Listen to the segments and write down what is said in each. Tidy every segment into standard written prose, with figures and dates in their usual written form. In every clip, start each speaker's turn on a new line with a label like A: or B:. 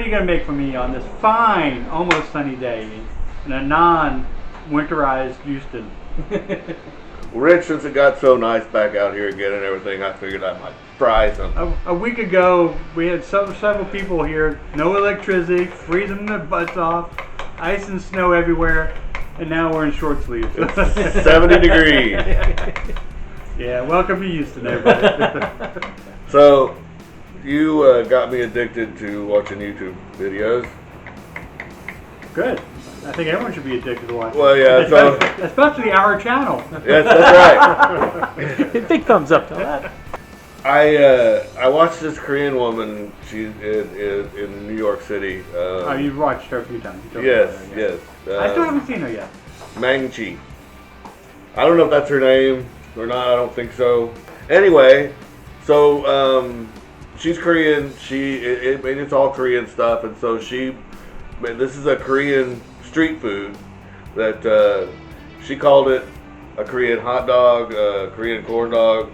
A: are you going to make for me on this fine, almost sunny day in a non-winterized Houston?
B: Rich, since it got so nice back out here again and everything, I figured I might try something.
A: A week ago, we had several people here, no electricity, freezing their butts off, ice and snow everywhere, and now we're in short sleeves.
B: It's 70 degrees.
A: Yeah, welcome to Houston, everybody.
B: So, you got me addicted to watching YouTube videos.
A: Good. I think everyone should be addicted to watching.
B: Well, yeah, so
A: especially our channel.
B: yes, that's right.
C: Big thumbs up to that.
B: I watched this Korean woman. She's in New York City.
A: Oh, you've watched her a few times.
B: Yes, yes.
A: I still haven't seen her yet.
B: Mangchi. I don't know if that's her name or not. I don't think so. Anyway, so she's Korean. It's all Korean stuff, and so this is a Korean street food that she called it a Korean hot dog, a Korean corn dog.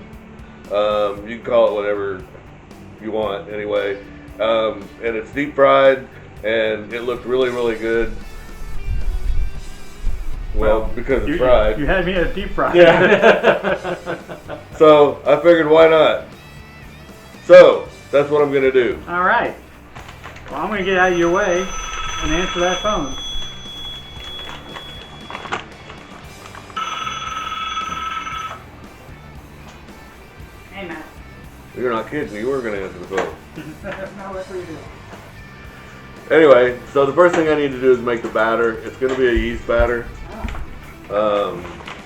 B: You can call it whatever you want anyway. And it's deep fried, and it looked really, really good. Well, because it's fried.
A: You had me at deep fried.
B: Yeah. So I figured, why not? So that's what I'm gonna do.
A: All right. Well, I'm gonna get out of your way and answer that phone. Hey, Matt.
B: You're not kidding me. You were gonna answer the phone.
A: No, what do you do?
B: Anyway, so the first thing I need to do is make the batter. It's gonna be a yeast batter.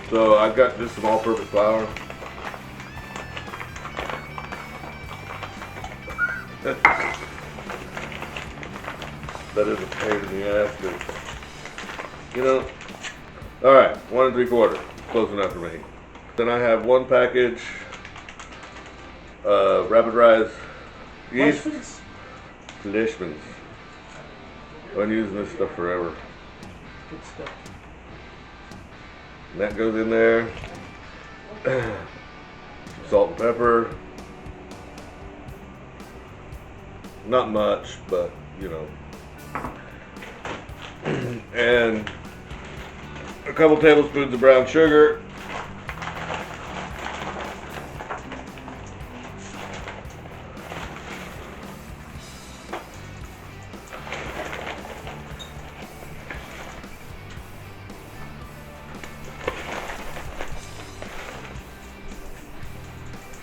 B: So I've got just some all-purpose flour. That is a pain in the ass, but all right, 1 3/4, close enough for me. Then I have 1 package rapid rise yeast. Fleischmann's. I've been using this stuff forever.
C: Good stuff.
B: And that goes in there. Salt and pepper. Not much, but and a couple tablespoons of brown sugar.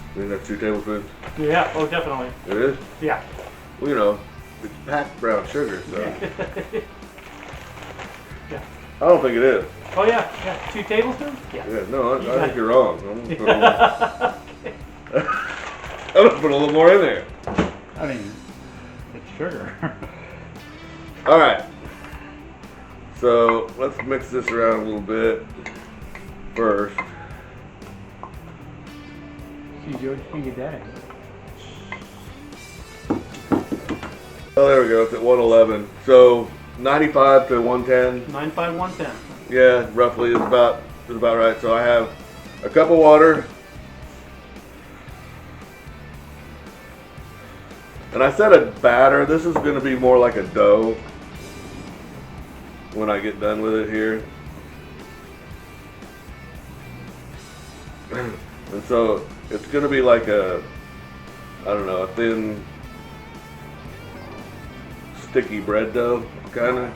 B: I think that's 2 tablespoons.
C: Yeah, oh definitely.
B: It is?
C: Yeah.
B: Well, it's packed brown sugar, so.
C: Yeah.
B: I don't think it is.
C: Oh yeah, 2 tablespoons? Yeah.
B: Yeah, no, I think you're wrong. I'm gonna put a little more in there.
A: I mean, it's sugar.
B: All right. So let's mix this around a little bit first.
A: See, George, you can get that in.
B: Oh, there we go. It's at 111. So 95 to 110.
C: 95, 110.
B: Yeah, roughly is about right. So I have a cup of water, and I said a batter. This is going to be more like a dough when I get done with it here. And so it's going to be like a thin, sticky bread dough, kind of.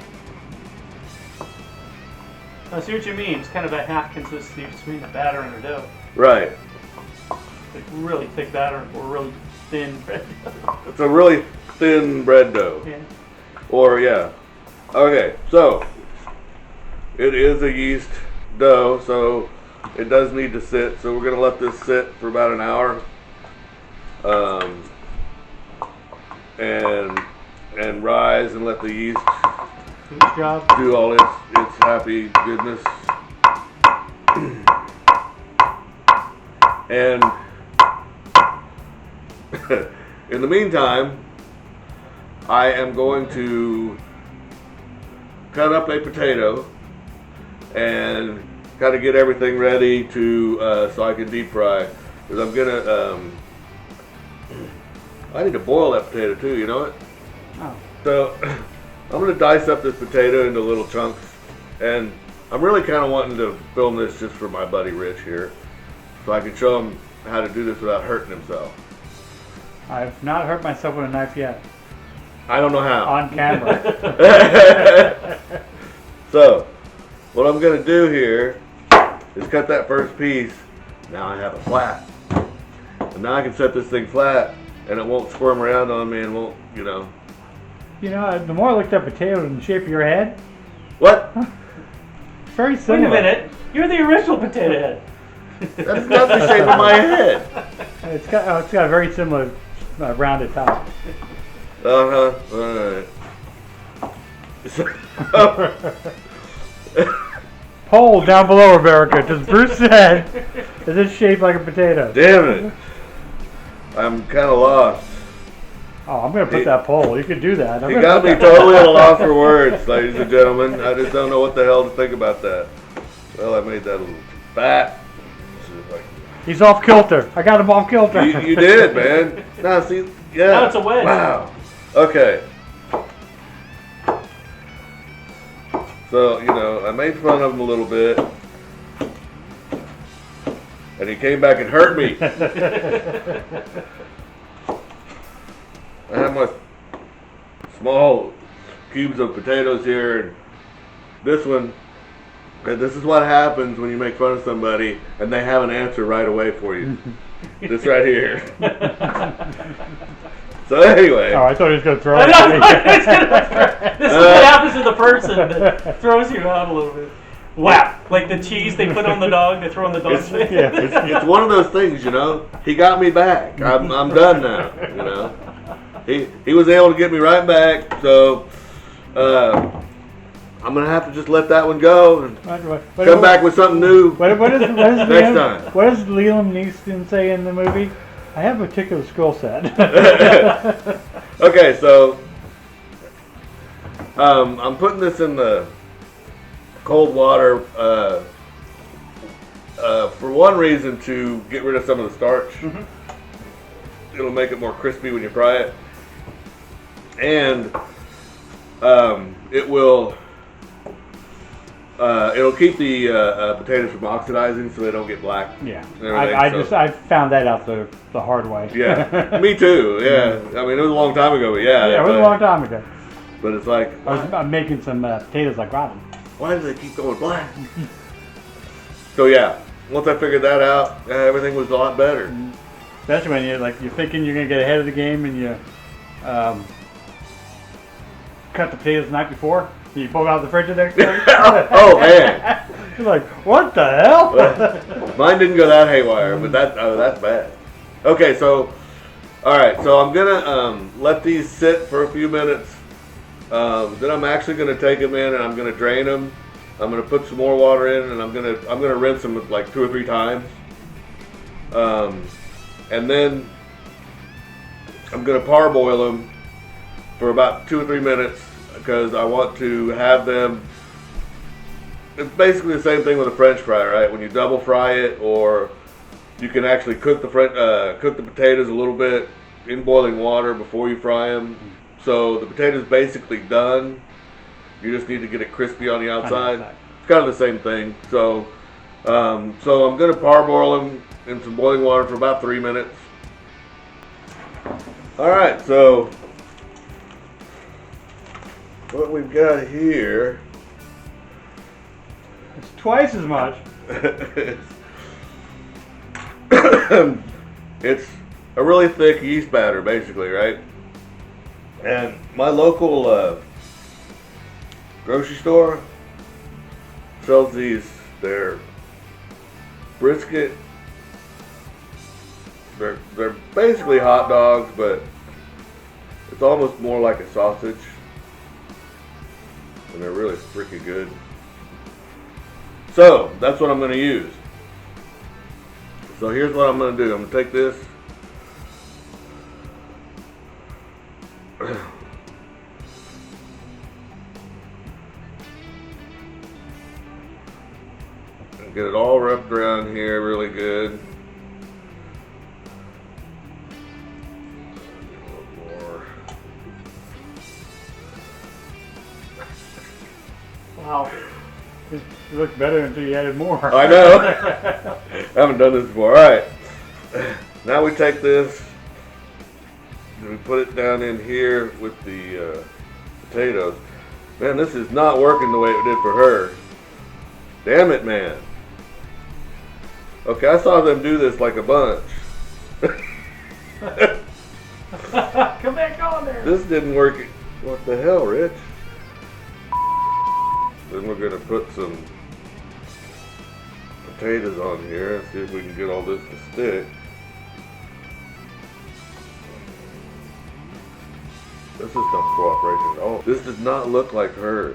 C: I see what you mean. It's kind of a half consistency between the batter and the dough.
B: Right.
C: Like really thick batter or really thin bread dough.
B: It's a really thin bread dough.
C: Yeah.
B: Or, yeah. Okay, so it is a yeast dough, so it does need to sit. So we're going to let this sit for about an hour. And rise and let the yeast
C: Good job.
B: do all its happy goodness. And in the meantime, I am going to cut up a potato and kind of get everything ready to so I can deep fry. Because I'm gonna I need to boil that potato too. You know it?
A: Oh.
B: So I'm gonna dice up this potato into little chunks, and I'm really kind of wanting to film this just for my buddy Rich here, so I can show him how to do this without hurting himself.
A: I've not hurt myself with a knife yet.
B: I don't know how.
A: On camera.
B: So, what I'm gonna do here is cut that first piece. Now I have it flat. And now I can set this thing flat, and it won't squirm around on me and won't, you know.
A: You know, the more I looked at potatoes in the shape of your head,
B: What?
A: it's very similar.
C: Wait a minute. You're the original potato head.
B: That's not the shape of my head.
A: It's got a very similar rounded top.
B: Alright.
A: Poll down below, America. Does Bruce's head is it shaped like a potato?
B: Damn it. I'm kind of lost.
A: Oh, I'm gonna put that poll. You could do that.
B: You got me totally at a loss for words, ladies and gentlemen. I just don't know what the hell to think about that. Well, I made that a little fat.
A: He's off kilter. I got him off kilter.
B: You did, man. Now, see, yeah.
C: Now it's a wedge.
B: Wow. Okay. So, you know, I made fun of him a little bit. And he came back and hurt me. I have my small cubes of potatoes here, and this one, and this is what happens when you make fun of somebody and they have an answer right away for you. This right here. So anyway.
A: Oh, I thought he was going to throw
C: I
A: it.
C: know, this is what happens to the person that throws you out a little bit. Wow. Like the cheese they put on the dog, they throw on the dog's face.
B: It's one of those things, you know. He got me back. I'm done now, you know. He was able to get me right back, so I'm gonna have to just let that one go and come back with something new
A: What
B: next time.
A: What does Liam Neeson say in the movie? I have a particular skill set.
B: Okay, so I'm putting this in the cold water for one reason, to get rid of some of the starch.
C: Mm-hmm.
B: It'll make it more crispy when you fry it, and it will it'll keep the potatoes from oxidizing, so they don't get black.
A: Yeah,
B: and everything,
A: I found that out the hard way.
B: Yeah, me too. Yeah, I mean it was a long time ago, but yeah.
A: Yeah, it was a long time ago.
B: But it's like,
A: I'm making some potatoes like ramen.
B: why do they keep going black? So yeah, once I figured that out, everything was a lot better.
A: Especially when you're thinking you're gonna get ahead of the game and you cut the potatoes the night before. And you pull them out of the fridge the next day.
B: Oh man,
A: You're like, what the hell?
B: mine didn't go that haywire, but that's bad. Okay, so all right, so I'm gonna let these sit for a few minutes. Then I'm actually gonna take them in and I'm gonna drain them. I'm gonna put some more water in, and I'm gonna rinse them like 2 or 3 times. And then I'm gonna parboil them for about 2 or 3 minutes, because I want to have them. It's basically the same thing with a French fry, right? When you double fry it, or you can actually cook the potatoes a little bit in boiling water before you fry them. So the potato's basically done. You just need to get it crispy on the outside. It's kind of the same thing. So I'm gonna parboil them in some boiling water for about 3 minutes. All right, so what we've got here,
A: It's twice as much.
B: it's a really thick yeast batter, basically, right? And my local grocery store sells these. They're brisket. They're basically hot dogs, but it's almost more like a sausage. And they're really freaking good. So that's what I'm going to use. So here's what I'm going to do. I'm going to take this. And get it all wrapped around here really good. A little more.
C: Wow.
A: It looked better until you added more.
B: I know. I haven't done this before. All right. Now we take this and we put it down in here with the potatoes. Man, this is not working the way it did for her. Damn it, man. Okay, I saw them do this like a bunch.
C: Come back on there.
B: This didn't work. What the hell, Rich? Then we're gonna put some potatoes on here and see if we can get all this to stick. This is not cooperating at all. This does not look like hers.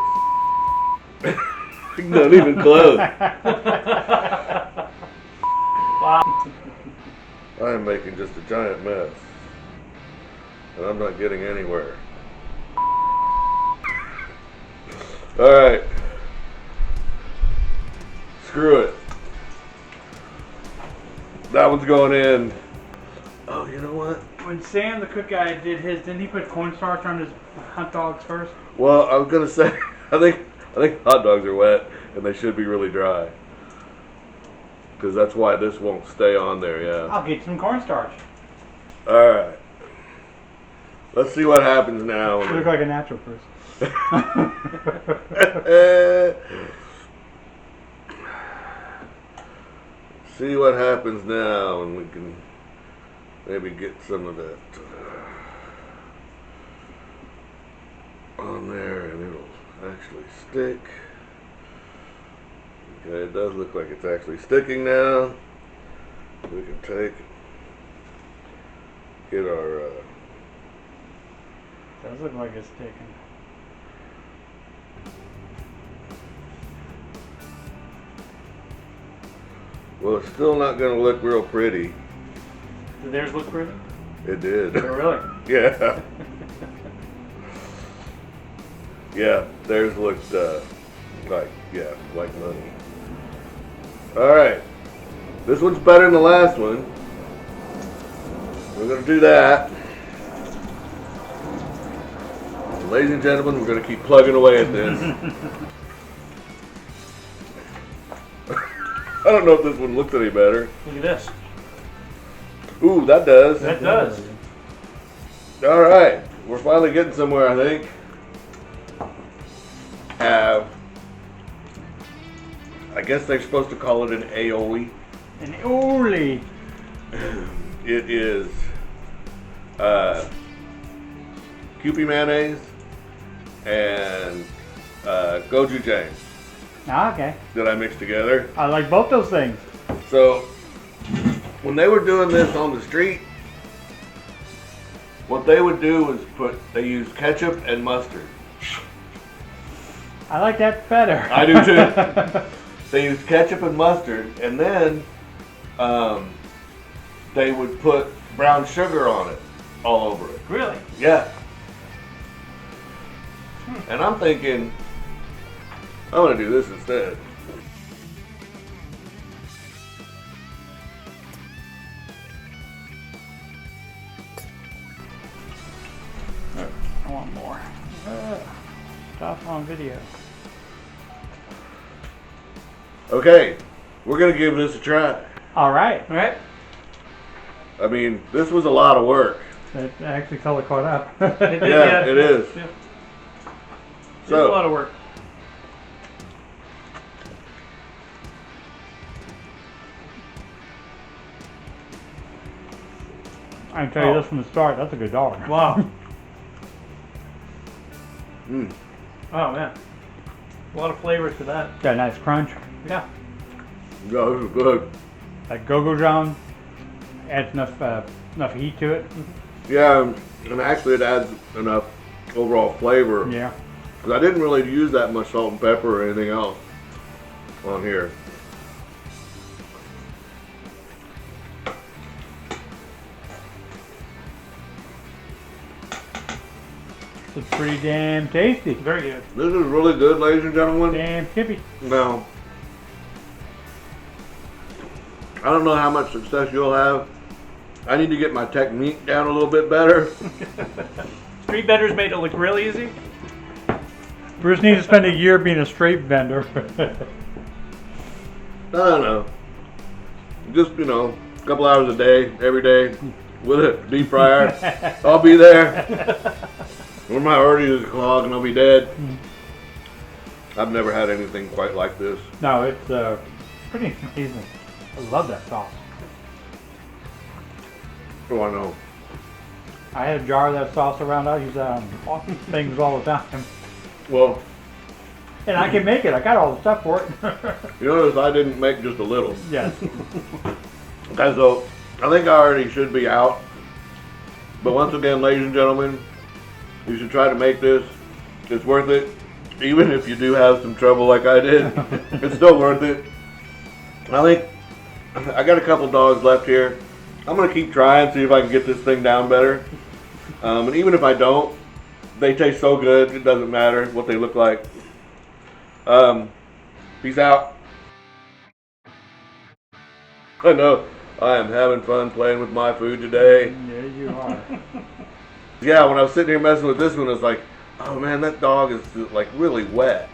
B: Not even close.
C: Wow.
B: I am making just a giant mess. And I'm not getting anywhere. Alright. Screw it. That one's going in. Oh, you know what?
A: When Sam, the cook guy, did his, didn't he put cornstarch on his hot dogs first?
B: Well, I was gonna say, I think hot dogs are wet and they should be really dry. Because that's why this won't stay on there, yeah.
A: I'll get some cornstarch.
B: Alright. Let's see what happens now.
A: You look like a natural person.
B: See what happens now, and we can maybe get some of that on there, and it'll actually stick. Okay, it does look like it's actually sticking now. We can get our
A: Does look like it's sticking.
B: well, it's still not going to look real pretty.
C: Did theirs look pretty?
B: It did.
C: Oh, really?
B: Yeah. Yeah, theirs looked like money. Alright. This one's better than the last one. We're going to do that. Ladies and gentlemen, we're going to keep plugging away at this. I don't know if this one looks any better.
C: Look at this.
B: Ooh, that does.
C: That does.
B: Alright. We're finally getting somewhere, I think. I guess they're supposed to call it an aioli.
A: An aioli.
B: It is Kewpie Mayonnaise and gochujang
A: Ah, okay.
B: that I mixed together.
A: I like both those things.
B: So when they were doing this on the street, what they would do was they use ketchup and mustard.
A: I like that better.
B: I do too. They use ketchup and mustard, and then they would put brown sugar on it, all over it.
C: Really?
B: Yeah. And I'm thinking, I'm gonna do this instead.
A: I want more. Stop on video.
B: Okay, we're gonna give this a try.
A: All right.
C: All right.
B: I mean, this was a lot of work.
A: It actually color caught up.
B: Yeah, it is.
C: Yeah. It's a
B: So,
C: lot of work.
A: I can tell you this from the start. That's a good dog.
C: Wow.
B: mm,
C: Oh man. A lot of flavors to that.
A: Got a nice crunch.
C: Yeah.
B: no, this is good.
A: That gochujang adds enough heat to it.
B: Yeah, and actually it adds enough overall flavor.
A: Yeah.
B: Because I didn't really use that much salt and pepper or anything else on here.
A: It's pretty damn tasty.
C: Very good.
B: This is really good, ladies and gentlemen.
A: Damn chippy.
B: Now, I don't know how much success you'll have. I need to get my technique down a little bit better.
C: Street vendors made it look real easy.
A: Bruce needs to spend a year being a straight vendor.
B: I don't know. Just, you know, a couple hours a day, every day, with a deep fryer. I'll be there. When my arteries are clogged and I'll be dead. I've never had anything quite like this.
A: No, it's pretty amazing. I love that sauce.
B: Oh, I know.
A: I had a jar of that sauce around. I use that on things all the time.
B: Well,
A: And I can make it. I got all the stuff for it.
B: you notice I didn't make just a little.
A: Yes.
B: Okay, so I think I already should be out. But once again, ladies and gentlemen, you should try to make this. It's worth it. Even if you do have some trouble like I did, it's still worth it. I think I got a couple dogs left here. I'm going to keep trying, see if I can get this thing down better. And even if I don't, they taste so good, it doesn't matter what they look like. Peace out. I know I am having fun playing with my food today.
A: Yeah, you are.
B: Yeah, when I was sitting here messing with this one, it's like, oh man, that dog is like really wet.